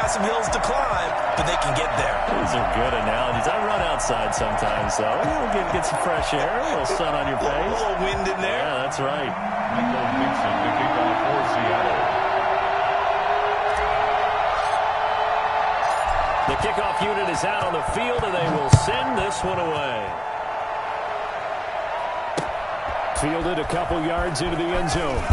got some hills to climb, but they can get there. These are good analogies. I run outside sometimes, so get some fresh air, a little sun on your face. A little wind in there. Yeah, that's right. Michael Dixon to kick off for Seattle. The kickoff unit is out on the field, and they will send this one away. Fielded a couple yards into the end zone.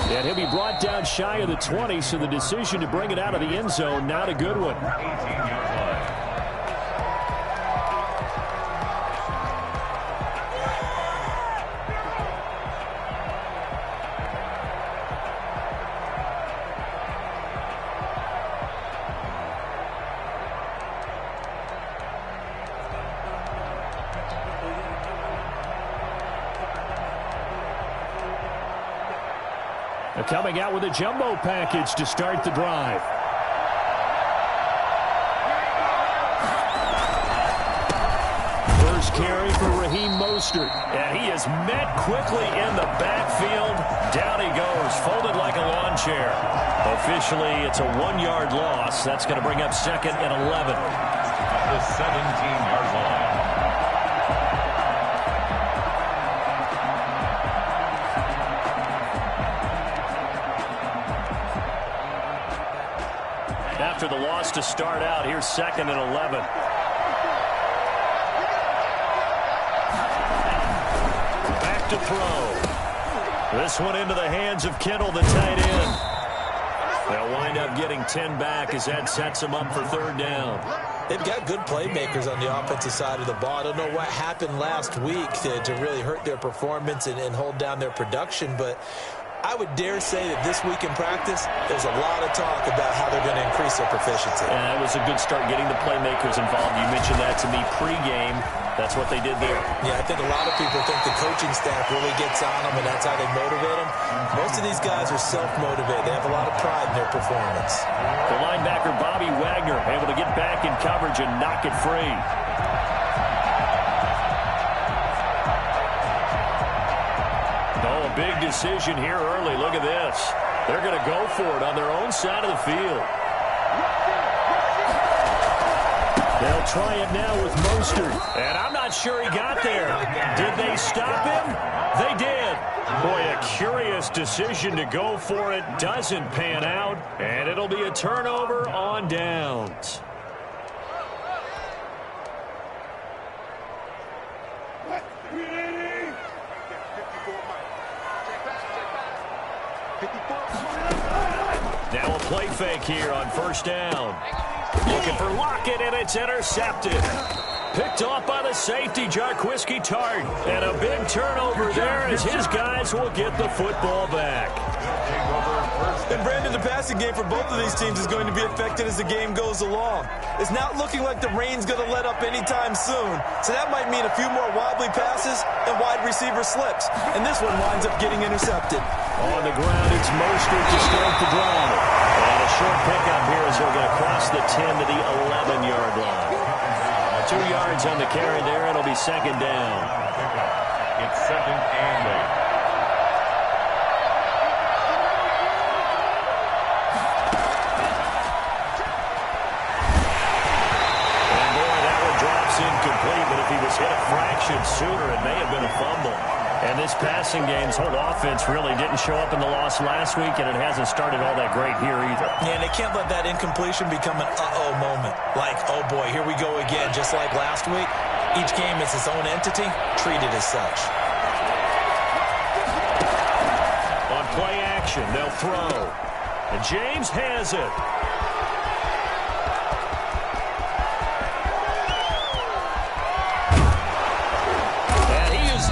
And he'll be brought down shy of the 20, so the decision to bring it out of the end zone, not a good one. 18-yard line. Coming out with a jumbo package to start the drive. First carry for Raheem Mostert. And he is met quickly in the backfield. Down he goes, folded like a lawn chair. Officially, it's a 1-yard loss. That's going to bring up second and 11. The 17-yard line. After the loss to start out, here's second and 11. Back to throw. This one into the hands of Kittle, the tight end. They'll wind up getting 10 back as that sets them up for third down. They've got good playmakers on the offensive side of the ball. I don't know what happened last week to really hurt their performance and hold down their production, but I would dare say that this week in practice, there's a lot of talk about how they're going to increase their proficiency. And that was a good start getting the playmakers involved. You mentioned that to me pregame. That's what they did there. Yeah, I think a lot of people think the coaching staff really gets on them, and that's how they motivate them. Most of these guys are self-motivated. They have a lot of pride in their performance. The linebacker, Bobby Wagner, able to get back in coverage and knock it free. Oh, a big decision here early. Look at this. They're going to go for it on their own side of the field. They'll try it now with Mostert. And I'm not sure he got there. Did they stop him? They did. Boy, a curious decision to go for it. Doesn't pan out. And it'll be a turnover on downs. Now a play fake here on first down. Looking for Lockett, and it's intercepted. Picked off by the safety, Jarquiski Tart. And a big turnover there as his guys will get the football back. And Brandon, the passing game for both of these teams is going to be affected as the game goes along. It's not looking like the rain's going to let up anytime soon. So that might mean a few more wobbly passes and wide receiver slips. And this one winds up getting intercepted. On the ground, it's Mostert to start the drive. And a short pickup here as he'll get across the 10 to the 11-yard line. 2 yards on the carry there. It'll be second down. It's second and 8. Incomplete, but if he was hit a fraction sooner, it may have been a fumble. And this passing game's whole offense really didn't show up in the loss last week, and it hasn't started all that great here either. Yeah, and they can't let that incompletion become an uh-oh moment. Like, oh boy, here we go again, just like last week. Each game is its own entity, treated as such. On play action, they'll throw. And James has it.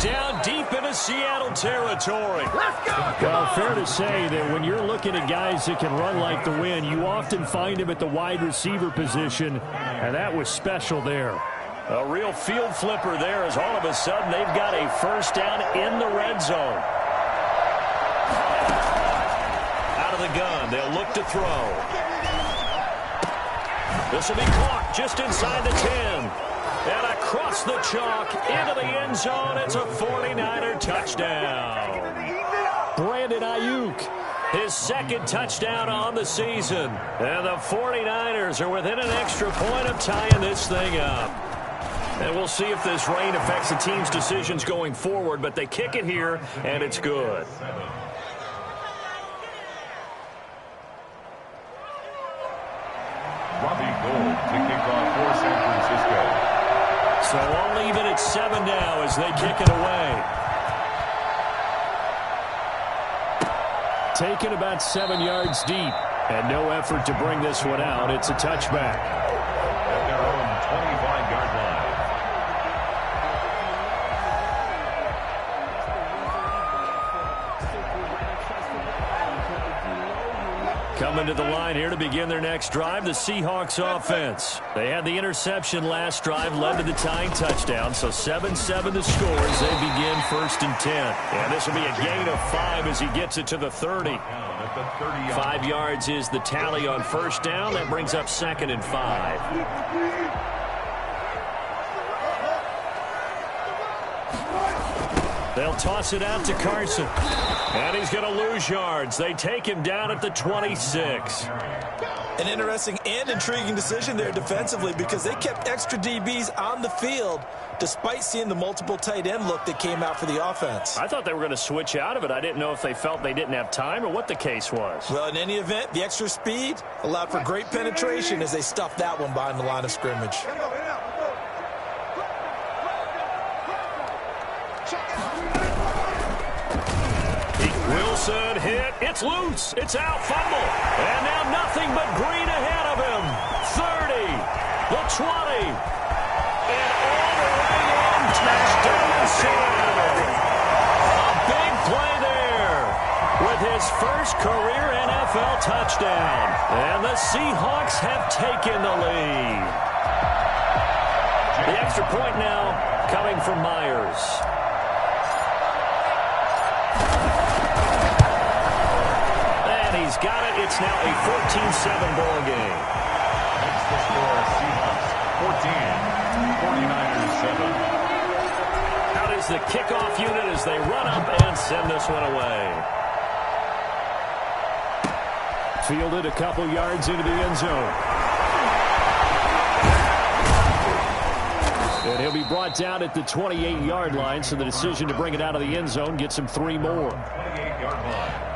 Down deep into Seattle territory. Let's go! Well, fair to say that when you're looking at guys that can run like the wind, you often find him at the wide receiver position, and that was special there. A real field flipper there as all of a sudden they've got a first down in the red zone. Out of the gun, they'll look to throw. This will be caught just inside the 10. And across the chalk into the end zone. It's a 49er touchdown. Brandon Ayuk His second touchdown on the season. And the 49ers are within an extra point of tying this thing up. And we'll see if this rain affects the team's decisions going forward, but they kick it here, and it's good. Robbie Gould to kick off for San Francisco. So all even at 7 now as they kick it away. Taken about 7 yards deep, and no effort to bring this one out. It's a touchback. At their own 25-yard line. Coming to the line here to begin their next drive, the Seahawks offense. They had the interception last drive, led to the tying touchdown, so 7-7 the score as they begin 1st and 10. And this will be a gain of 5 as he gets it to the 30. 5 yards is the tally on 1st down. That brings up 2nd and 5. They'll toss it out to Carson. And he's going to lose yards. They take him down at the 26. An interesting and intriguing decision there defensively because they kept extra DBs on the field despite seeing the multiple tight end look that came out for the offense. I thought they were going to switch out of it. I didn't know if they felt they didn't have time or what the case was. Well, in any event, the extra speed allowed for great penetration as they stuffed that one behind the line of scrimmage. Wilson hit. It's loose. It's out. Fumble. And now nothing but green ahead of him. 30. The 20. And all the way in. Touchdown Seattle. A big play there with his first career NFL touchdown. And the Seahawks have taken the lead. The extra point now coming from Myers. He's got it. It's now a 14-7 ball game. That's the score. Seahawks 14, 49ers 7. Out is the kickoff unit as they run up and send this one away. Fielded a couple yards into the end zone. And he'll be brought down at the 28-yard line, so the decision to bring it out of the end zone gets him 3 more. 28-yard line.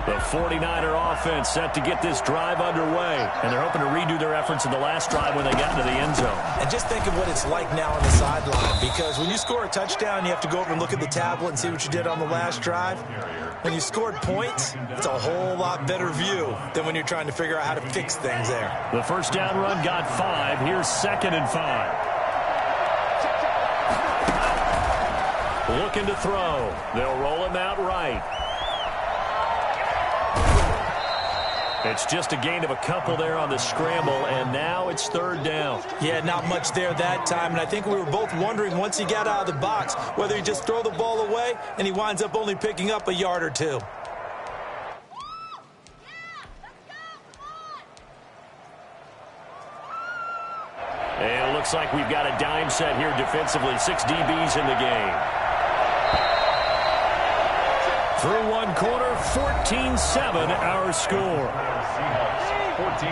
The 49er offense set to get this drive underway. And they're hoping to redo their efforts in the last drive when they got into the end zone. And just think of what it's like now on the sideline. Because when you score a touchdown, you have to go over and look at the tablet and see what you did on the last drive. When you scored points, it's a whole lot better view than when you're trying to figure out how to fix things there. The first down run got 5. Here's 2nd and 5. Looking to throw. They'll roll him out right. It's just a gain of a couple there on the scramble, and now it's 3rd down. Yeah, not much there that time, and I think we were both wondering once he got out of the box whether he just throw the ball away, and he winds up only picking up a yard or 2. And it looks like we've got a dime set here defensively. 6 DBs in the game. Through one quarter, 14-7 our score. Seahawks 14,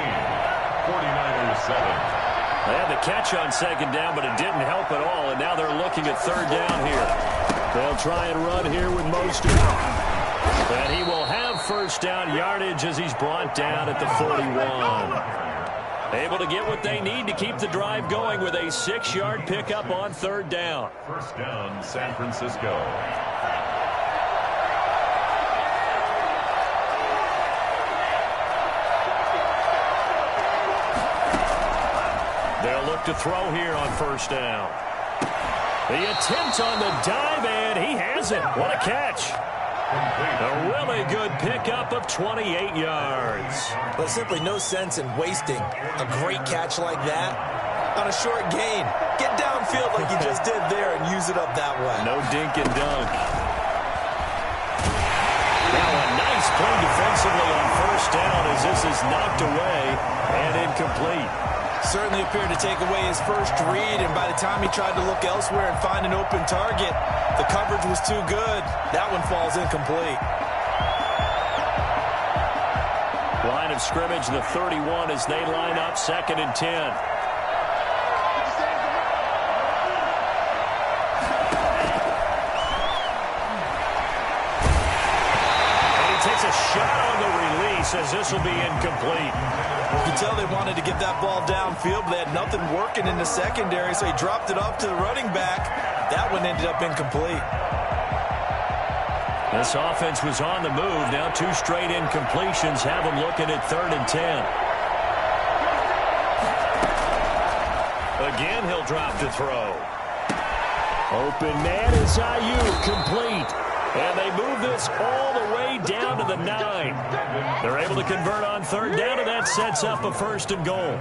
49ers 7. They had the catch on 2nd down, but it didn't help at all, and now they're looking at 3rd down here. They'll try and run here with Mostert. And he will have 1st down yardage as he's brought down at the 41. Able to get what they need to keep the drive going with a 6-yard pickup on 3rd down. 1st down, San Francisco. They'll look to throw here on 1st down. The attempt on the dive, and he has it. What a catch. A really good pickup of 28 yards. There's simply no sense in wasting a great catch like that on a short gain. Get downfield like you just did there and use it up that way. No dink and dunk. Now a nice play defensively on 1st down as this is knocked away and incomplete. Certainly appeared to take away his first read, and by the time he tried to look elsewhere and find an open target, the coverage was too good. That one falls incomplete. Line of scrimmage, the 31 as they line up, 2nd and 10. Takes a shot on the release as this will be incomplete. You can tell they wanted to get that ball downfield, but they had nothing working in the secondary, so he dropped it off to the running back. That one ended up incomplete. This offense was on the move. Now 2 straight incompletions have them looking at 3rd and 10. Again, he'll drop to throw. Open man is Ayuk, complete. And they move this all the way down to the 9. They're able to convert on 3rd down, and that sets up a 1st and goal.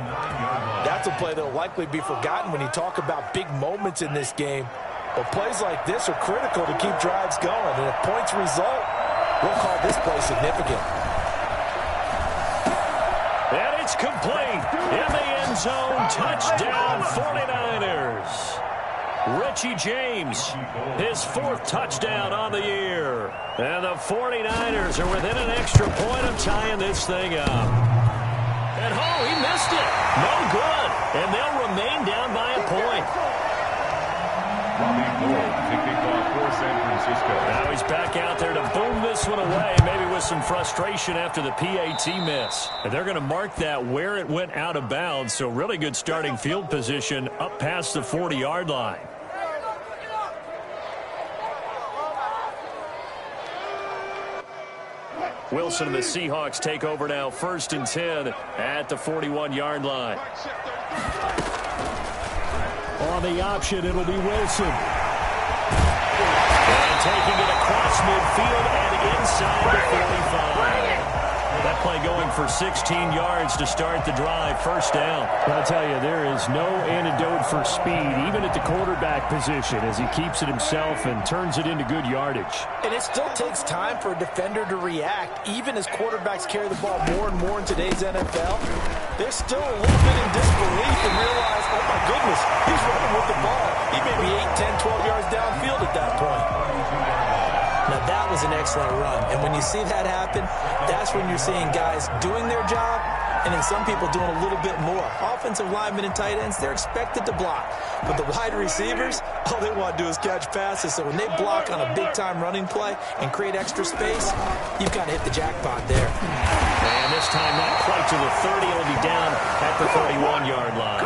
That's a play that will likely be forgotten when you talk about big moments in this game. But plays like this are critical to keep drives going. And if points result, we'll call this play significant. And it's complete. In the end zone, touchdown 49ers. Richie James, his 4th touchdown on the year. And the 49ers are within an extra point of tying this thing up. And he missed it. No good. And they'll remain down by a point. Robbie Gould to kick off for San Francisco. Now he's back out there to boom this one away, maybe with some frustration after the PAT miss. And they're going to mark that where it went out of bounds, so really good starting field position up past the 40-yard line. Wilson and the Seahawks take over now, 1st and 10 at the 41-yard line. On the option, it'll be Wilson. And taking it across midfield and inside the 45. That play going for 16 yards to start the drive, 1st down. I'll tell you, there is no antidote for speed, even at the quarterback position, as he keeps it himself and turns it into good yardage. And it still takes time for a defender to react, even as quarterbacks carry the ball more and more in today's NFL. They're still a little bit in disbelief and realize, oh my goodness, he's running with the ball. He may be 8, 10, 12 yards downfield at that point. Now that was an excellent run, and when you see that happen, that's when you're seeing guys doing their job and then some people doing a little bit more. Offensive linemen and tight ends, they're expected to block. But the wide receivers, all they want to do is catch passes. So when they block on a big-time running play and create extra space, you've got to hit the jackpot there. And this time not quite to the 30. It'll be down at the 31-yard line.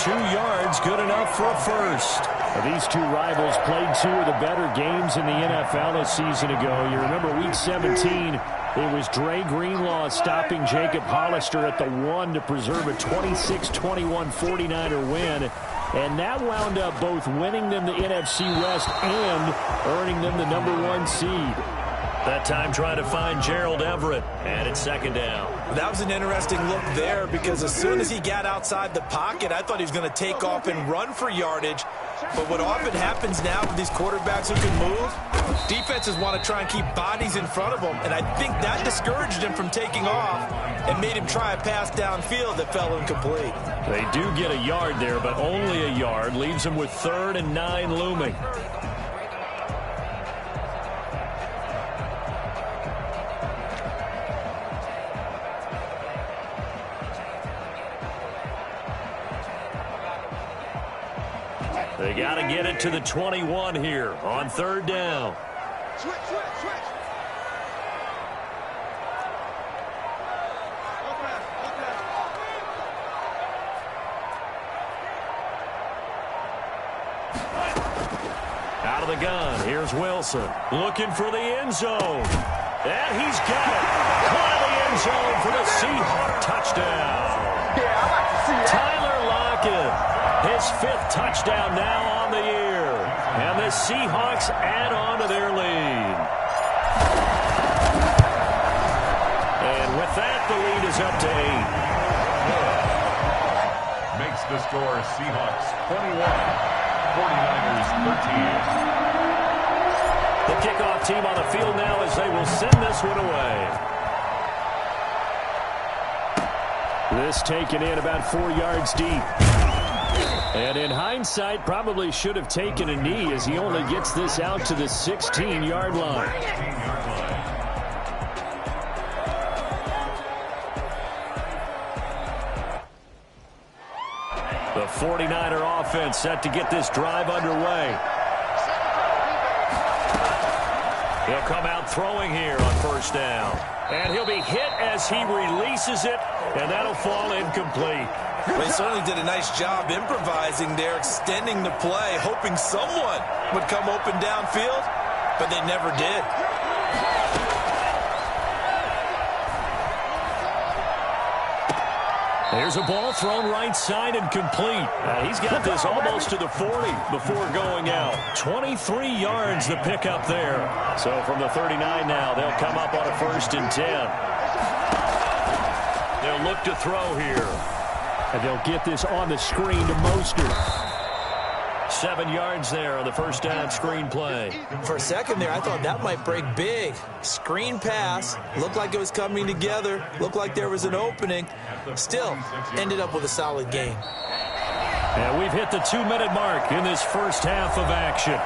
2 yards, good enough for a 1st. These two rivals played 2 of the better games in the NFL a season ago. You remember Week 17, it was Dre Greenlaw stopping Jacob Hollister at the 1 to preserve a 26-21 49er win. And that wound up both winning them the NFC West and earning them the #1 seed. That time trying to find Gerald Everett, and it's 2nd down. That was an interesting look there because as soon as he got outside the pocket, I thought he was going to take off and run for yardage. But what often happens now with these quarterbacks who can move, defenses want to try and keep bodies in front of them, and I think that discouraged him from taking off and made him try a pass downfield that fell incomplete. They do get a yard there, but only a yard. Leaves them with 3rd and 9 looming. They got to get it to the 21 here on 3rd down. Switch. Out of the gun, here's Wilson. Looking for the end zone. And he's got it. Caught in the end zone for the Seahawks touchdown. Yeah, I like to see that. Tyler Lockett, his 5th touchdown now on the year. And the Seahawks add on to their lead. And with that, the lead is up to 8. Makes the score Seahawks 21, 49ers 13. The kickoff team on the field now as they will send this one away. This taken in about 4 yards deep. And in hindsight, probably should have taken a knee as he only gets this out to the 16-yard line. The 49er offense set to get this drive underway. He'll come out throwing here on first down. And he'll be hit as he releases it, and that'll fall incomplete. They certainly did a nice job improvising there, extending the play, hoping someone would come open downfield, but they never did. There's a ball thrown right side and complete. He's got this almost to the 40 before going out. 23 yards the pickup there. So from the 39 now, they'll come up on a 1st and 10. They'll look to throw here. And they'll get this on the screen to Mostert. 7 yards there on the first down screen play. For a second there, I thought that might break big. Screen pass. Looked like it was coming together. Looked like there was an opening. Still, ended up with a solid game. And we've hit the 2-minute mark in this first half of action.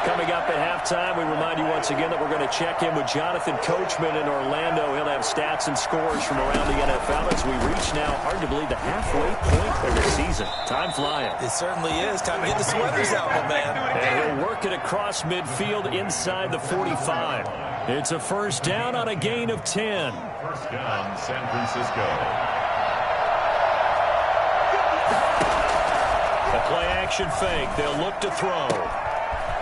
Coming up at halftime, we remind you once again that we're going to check in with Jonathan Coachman in Orlando. He'll have stats and scores from around the NFL as we reach now, hard to believe, the halfway point of the season. Time flying. It certainly is. Time to get the sweaters out, my man. And he'll work it across midfield inside the 45. It's a first down on a gain of 10. First down, San Francisco. The play-action fake. They'll look to throw.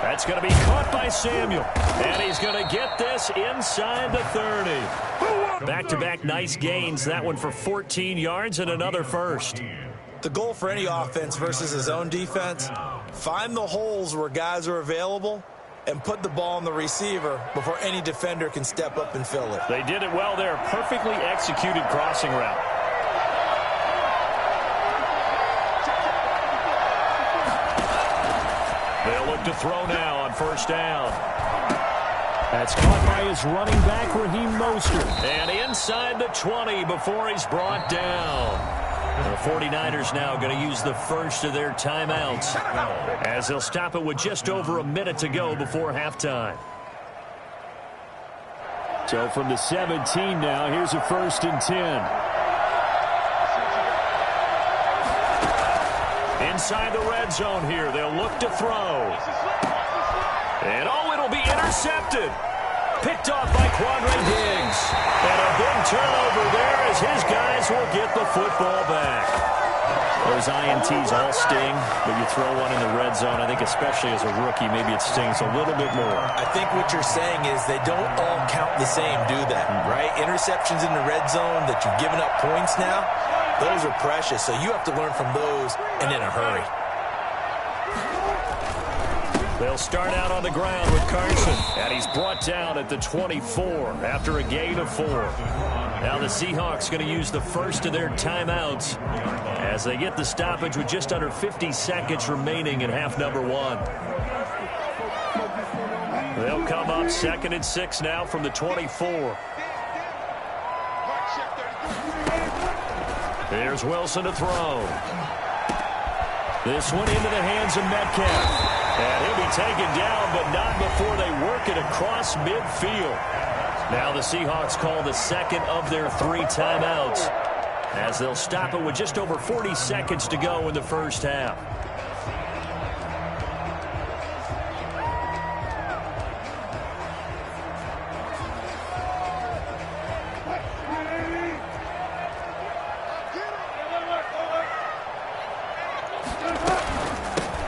That's going to be caught by Samuel. And he's going to get this inside the 30. Back-to-back nice gains. That one for 14 yards and another first. The goal for any offense versus his own defense, find the holes where guys are available and put the ball on the receiver before any defender can step up and fill it. They did it well there. Perfectly executed crossing route. They'll look to throw now on first down. That's caught by his running back, Raheem Mostert. And inside the 20 before he's brought down. The 49ers now going to use the first of their timeouts as they'll stop it with just over a minute to go before halftime. So from the 17 now, here's a 1st and 10. Inside the red zone here, they'll look to throw. And it'll be intercepted. Picked off by Quandre Diggs. And a big turnover there as his guys will get the football back. Those INTs all sting, but you throw one in the red zone, I think especially as a rookie, maybe it stings a little bit more. I think what you're saying is they don't all count the same, do they? Right? Interceptions in the red zone that you've given up points now, those are precious, so you have to learn from those and in a hurry. They'll start out on the ground with Carson, and he's brought down at the 24 after a gain of 4. Now the Seahawks going to use the first of their timeouts as they get the stoppage with just under 50 seconds remaining in half number 1. They'll come up 2nd and 6 now from the 24. Here's Wilson to throw. This one into the hands of Metcalf. And he'll be taken down, but not before they work it across midfield. Now the Seahawks call the second of their 3 timeouts as they'll stop it with just over 40 seconds to go in the first half.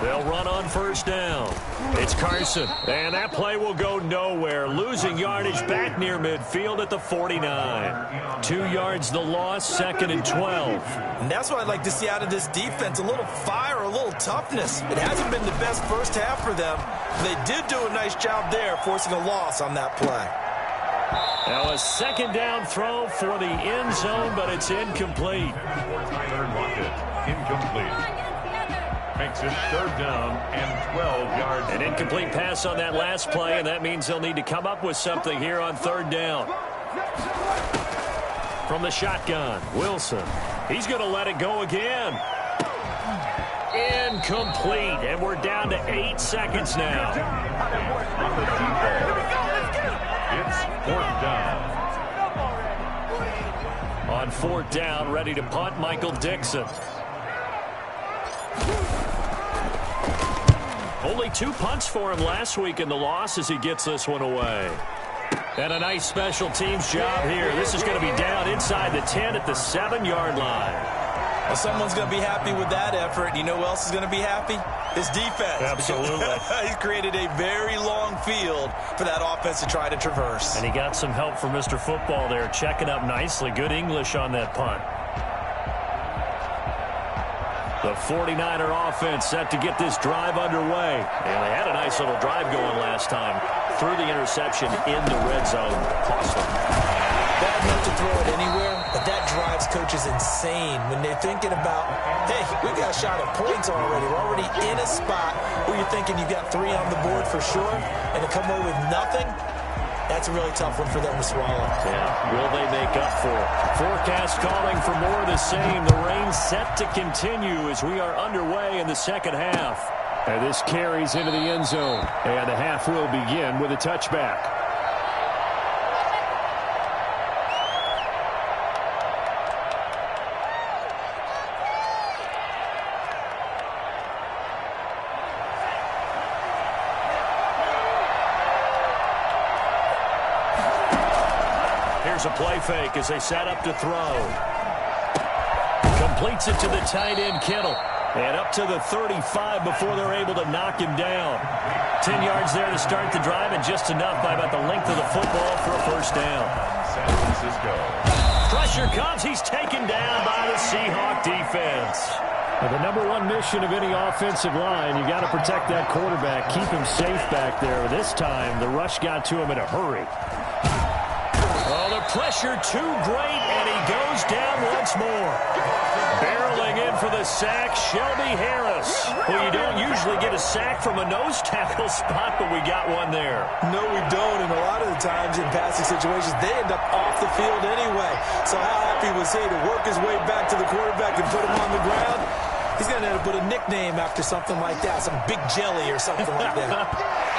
They'll run on first down. It's Carson, and that play will go nowhere. Losing yardage back near midfield at the 49. 2 yards the loss, 2nd and 12. And that's what I'd like to see out of this defense, a little fire, a little toughness. It hasn't been the best first half for them. They did do a nice job there, forcing a loss on that play. Now a 2nd down throw for the end zone, but it's incomplete. Tyler Lockett, incomplete. Makes it 3rd down and 12 yards. An incomplete pass on that last play, and that means they'll need to come up with something here on 3rd down. From the shotgun, Wilson. He's going to let it go again. Incomplete, and we're down to 8 seconds now. On the deep ball. It's 4th down. On 4th down, ready to punt, Michael Dixon. Only 2 punts for him last week in the loss as he gets this one away. And a nice special teams job here. This is going to be down inside the 10 at the 7-yard line. Well, someone's going to be happy with that effort. You know who else is going to be happy? His defense. Absolutely. He's created a very long field for that offense to try to traverse. And he got some help from Mr. Football there, checking up nicely. Good English on that punt. The 49er offense set to get this drive underway. And they had a nice little drive going last time. Threw the interception in the red zone. Costly. Bad enough to throw it anywhere, but that drives coaches insane when they're thinking about, hey, we've got a shot at points already. We're already in a spot where you're thinking you've got 3 on the board for sure, and to come away with nothing, that's a really tough one for them to swallow. Yeah, will they make up for it? Forecast calling for more of the same. The rain set to continue as we are underway in the second half. And this carries into the end zone. And the half will begin with a touchback. Here's a play fake as they set up to throw. Completes it to the tight end, Kittle. And up to the 35 before they're able to knock him down. 10 yards there to start the drive, and just enough by about the length of the football for a first down. San Francisco. Pressure comes. He's taken down by the Seahawk defense. Well, the #1 mission of any offensive line, you got to protect that quarterback, keep him safe back there. This time, the rush got to him in a hurry. Oh, the pressure too great, and he goes down once more. Barreling in for the sack, Shelby Harris. Well, you don't usually get a sack from a nose tackle spot, but we got one there. No, we don't, and a lot of the times in passing situations, they end up off the field anyway. So how happy was he to work his way back to the quarterback and put him on the ground? He's going to end up with a nickname after something like that, some Big Jelly or something like that.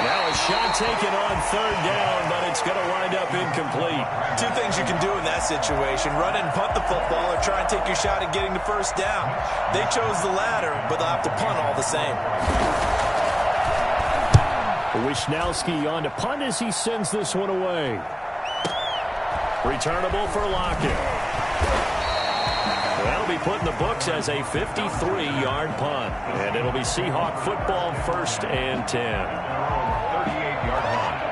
Now a shot taken on 3rd down, but it's going to wind up incomplete. 2 things you can do in that situation: run and punt the football, or try and take your shot at getting the first down. They chose the latter, but they'll have to punt all the same. Wishnowski on to punt as he sends this one away. Returnable for Lockett. That'll be put in the books as a 53-yard punt. And it'll be Seahawk football, 1st and 10. 38-yard line.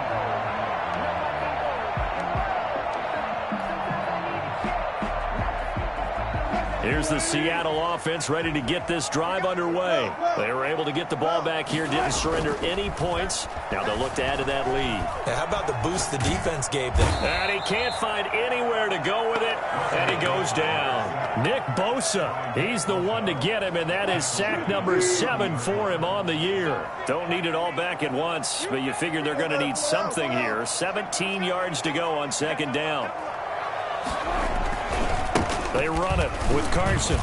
Here's the Seattle offense ready to get this drive underway. They were able to get the ball back here, didn't surrender any points. Now they'll look to add to that lead. Now, how about the boost the defense gave them? And he can't find anywhere to go with it, and he goes down. Nick Bosa, he's the one to get him, and that is sack number 7 for him on the year. Don't need it all back at once, but you figure they're going to need something here. 17 yards to go on 2nd down. They run it with Carson.